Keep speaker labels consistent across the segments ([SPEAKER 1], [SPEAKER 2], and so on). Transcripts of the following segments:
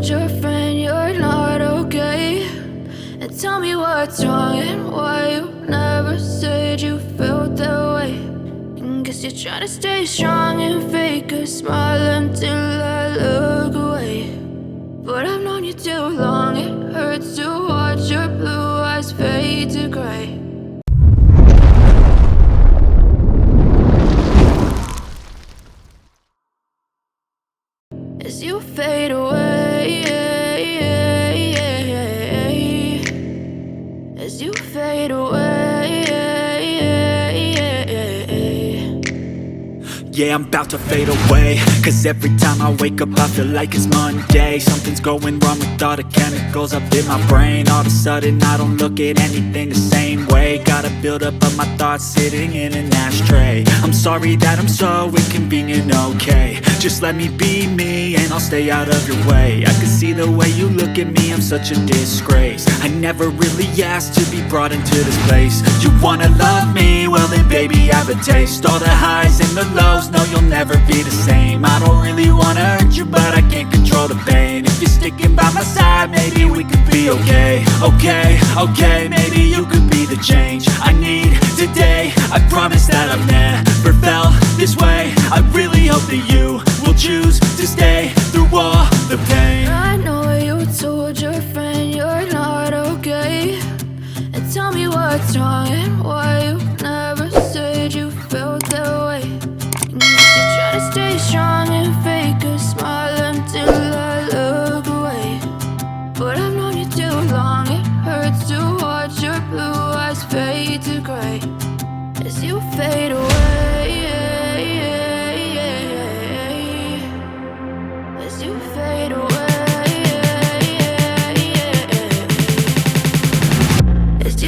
[SPEAKER 1] told your friend you're not okay? And tell me what's wrong and why you never said you felt that way. And guess you're trying to stay strong and fake a smile until I look away. But I've known you too long, it hurts to watch your blue eyes fade to gray. As you fade away, as you fade away.
[SPEAKER 2] Yeah, I'm about to fade away, cause every time I wake up I feel like it's Monday. Something's going wrong with all the chemicals up in my brain. All of a sudden I don't look at anything the same way. Got a buildup of my thoughts sitting in an ashtray. I'm sorry that I'm so inconvenient, okay? Just let me be me and I'll stay out of your way. I can see the way you look at me, I'm such a disgrace. I never really asked to be brought into this place. You wanna love me? Well then baby I have a taste. All the highs and the lows, no you'll never be the same. I don't really wanna hurt you but I can't control the pain. If you're sticking by my side maybe we could be okay. Okay, maybe you could be the change I need today. I promise that I've never felt this way. I really hope that you will choose to stay through all the pain.
[SPEAKER 1] I know you told your friend you're not okay. And tell me what's wrong and why you never said you felt that way. And you try to stay strong and fake a smile until I look away. But I've known you too long, it hurts to watch your blue eyes fade to gray. As you fade away, as you fade away, as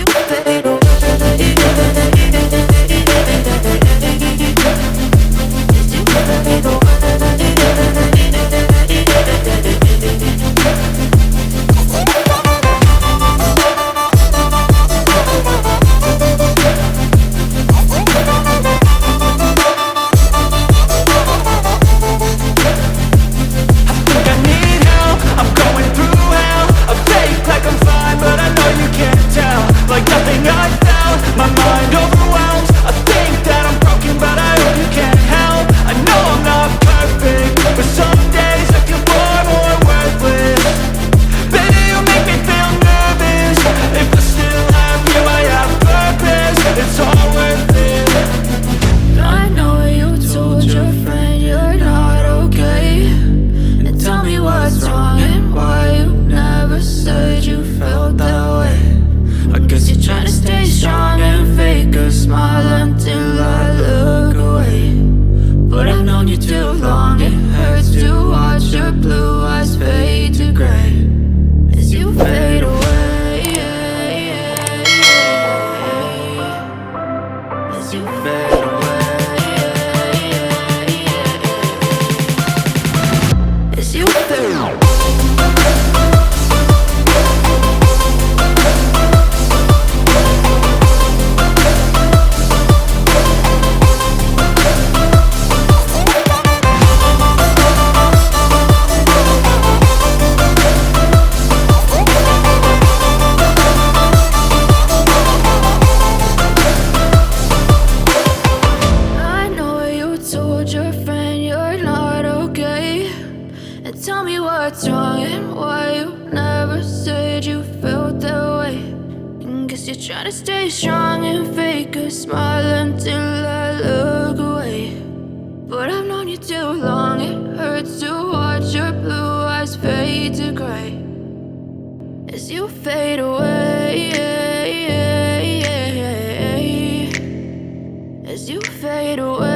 [SPEAKER 1] you fade away.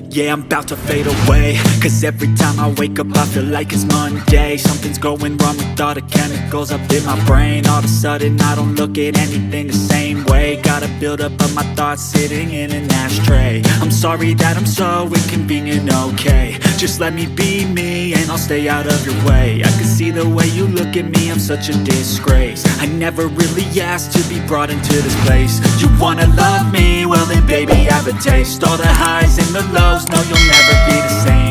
[SPEAKER 2] Yeah, I'm about to fade away, cause every time I wake up I feel like it's Monday. Something's going wrong with all the chemicals up in my brain. All of a sudden I don't look at anything the same way. Got a buildup of my thoughts sitting in an ashtray. I'm sorry that I'm so inconvenient, okay? Just let me be me and I'll stay out of your way. I can see the way you look at me, I'm such a disgrace. I never really asked to be brought into this place. You wanna love me? Well then baby I have a taste. All the highs and the lows, no you'll never be the same.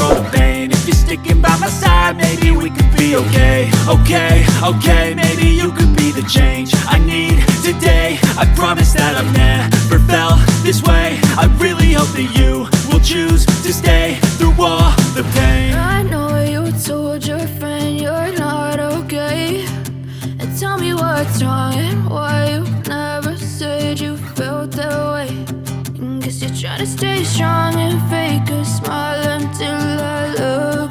[SPEAKER 2] control the pain. If you're sticking by my side, maybe we could be okay. Okay, okay, maybe you could be the change I need today. I promise that I've never felt this way. I really hope that you will choose to stay through all the pain.
[SPEAKER 1] I know you told your friend you're not okay, and tell me what's wrong and why you never said you felt that way. Guess you're trying to stay strong and fake a smile until I love